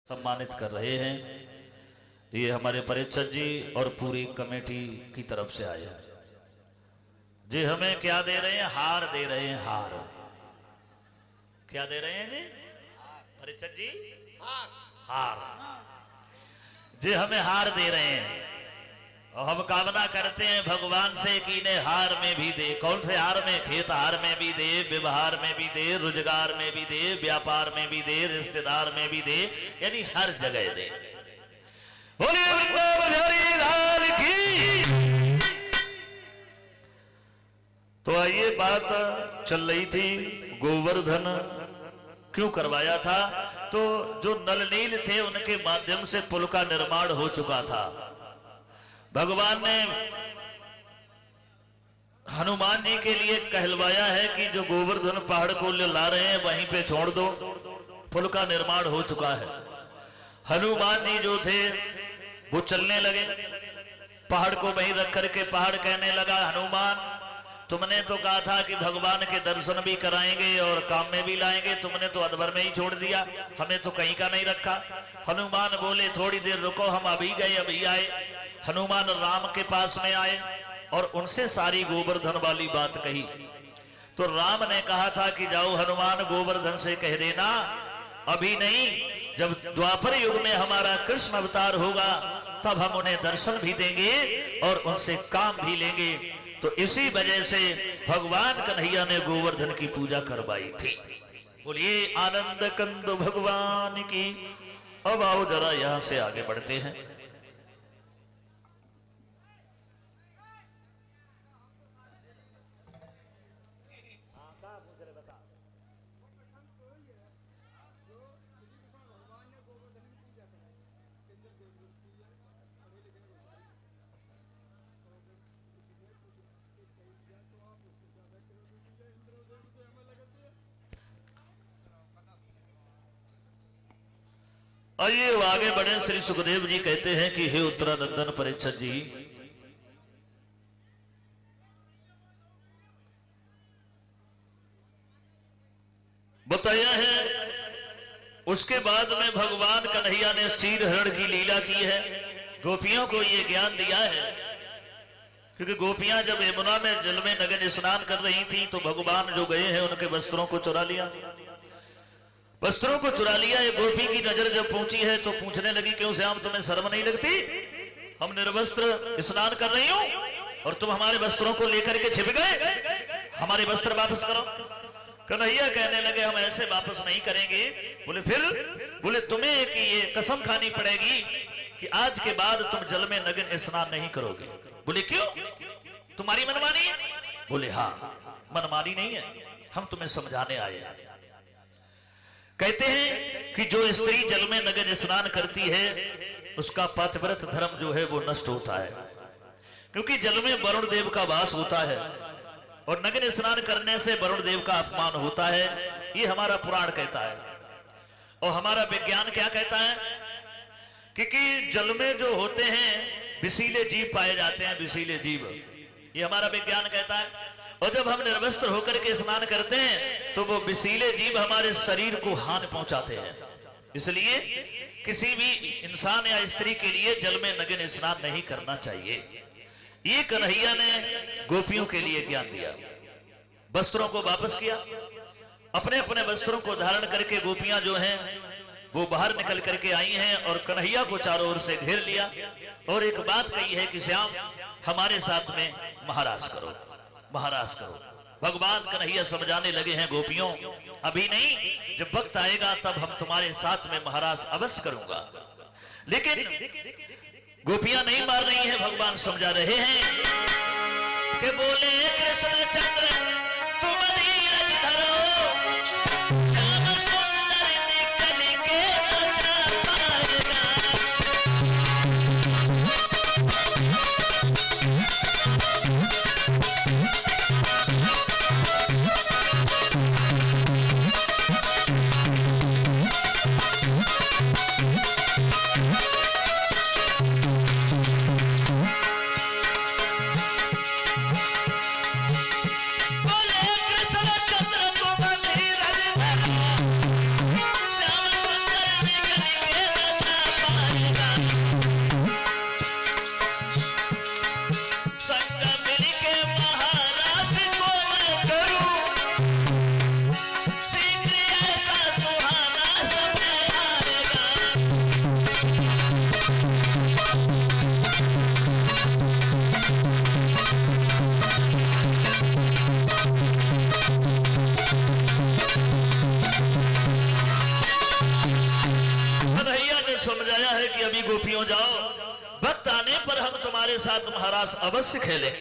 सम्मानित कर रहे हैं। ये हमारे परीक्षक जी और पूरी कमेटी की तरफ से आए हैं जी। हमें क्या दे रहे हैं? हार दे रहे हैं। हार क्या दे रहे हैं जी परीक्षक जी? हार जी, हमें हार दे रहे हैं। और हम कामना करते हैं भगवान से कि इन्हें हार में भी दे। कौन से हार में? खेत हार में भी दे, व्यवहार में भी दे, रोजगार में भी दे, व्यापार में भी दे, रिश्तेदार में भी दे, यानी हर जगह दे। बोलिए वृंदावन बिहारी लाल की। तो आइए, बात चल रही थी गोवर्धन क्यों करवाया था। तो जो नलनील थे उनके माध्यम से पुल का निर्माण हो चुका था। भगवान ने हनुमान जी के लिए कहलवाया है कि जो गोवर्धन पहाड़ को ला रहे हैं वहीं पे छोड़ दो, पुल का निर्माण हो चुका है। हनुमान जी जो थे वो चलने लगे, पहाड़ को वहीं रख करके पहाड़ कहने लगा, हनुमान तुमने तो कहा था कि भगवान के दर्शन भी कराएंगे और काम में भी लाएंगे, तुमने तो अधवर में ही छोड़ दिया, हमें तो कहीं का नहीं रखा। हनुमान बोले थोड़ी देर रुको, हम अभी गए अभी आए। हनुमान राम के पास में आए और उनसे सारी गोवर्धन वाली बात कही। तो राम ने कहा था कि जाओ हनुमान गोवर्धन से कह देना अभी नहीं, जब द्वापर युग में हमारा कृष्ण अवतार होगा तब हम उन्हें दर्शन भी देंगे और उनसे काम भी लेंगे। तो इसी वजह से भगवान कन्हैया ने गोवर्धन की पूजा करवाई थी। बोलिए आनंद कंद भगवान की। अब आओ जरा यहां से आगे बढ़ते हैं। आइए आगे बढ़े। श्री सुखदेव जी कहते हैं कि हे उत्तरानंदन परीक्षक जी, बताया है उसके बाद में भगवान कन्हैया ने क्षीर हरण की लीला की है। गोपियों को ये ज्ञान दिया है, क्योंकि गोपियां जब यमुना में जल में नग्न स्नान कर रही थी तो भगवान जो गए हैं उनके वस्त्रों को चुरा लिया। वस्त्रों को चुरा लिया। एक गोपी की नजर जब पहुंची है तो पूछने लगी, क्यों श्याम तुम्हें शर्म नहीं लगती? हम निर्वस्त्र स्नान कर रही हूं और तुम हमारे वस्त्रों को लेकर के छिप गए, हमारे वस्त्र वापस करो। कन्हैया कहने लगे हम ऐसे वापस नहीं करेंगे। बोले फिर? बोले तुम्हें कि ये कसम खानी पड़ेगी कि आज के बाद तुम जल में नग्न स्नान नहीं करोगे। बोले क्यों? तुम्हारी मनमानी है? बोले हाँ, मनमानी नहीं है, हम तुम्हें समझाने आए हैं। कहते हैं कि जो स्त्री जल में नग्न स्नान करती है उसका पतिव्रत धर्म जो है वो नष्ट होता है, क्योंकि जल में वरुण देव का वास होता है और नग्न स्नान करने से वरुण देव का अपमान होता है। ये हमारा पुराण कहता है। और हमारा विज्ञान क्या कहता है? क्योंकि जल में जो होते हैं विषीले जीव पाए जाते हैं, विषीले जीव, ये हमारा विज्ञान कहता है। और जब हम निर्वस्त्र होकर के स्नान करते हैं तो वो विषीले जीव हमारे शरीर को हानि पहुंचाते हैं। इसलिए किसी भी इंसान या स्त्री के लिए जल में नग्न स्नान नहीं करना चाहिए। ये कन्हैया ने गोपियों के लिए ज्ञान दिया। वस्त्रों को वापस किया, अपने अपने वस्त्रों को धारण करके गोपियां जो हैं वो बाहर निकल करके आई हैं और कन्हैया को चारों ओर से घेर लिया और एक बात कही है कि श्याम हमारे साथ में महाराज करो, महाराज करो। भगवान कन्हैया समझाने लगे हैं, गोपियों अभी नहीं, जब वक्त आएगा तब हम तुम्हारे साथ में महाराज अवश्य करूंगा। लेकिन गोपियां नहीं मार रही हैं, भगवान समझा रहे हैं कि बोले कृष्ण चंद्र तुम धीरज धरो, श्याम सुंदर निकल के न जा पाएगा। कि अभी गोपियों जाओ, वक्त आने पर हम तुम्हारे साथ महाराज अवश्य खेलें।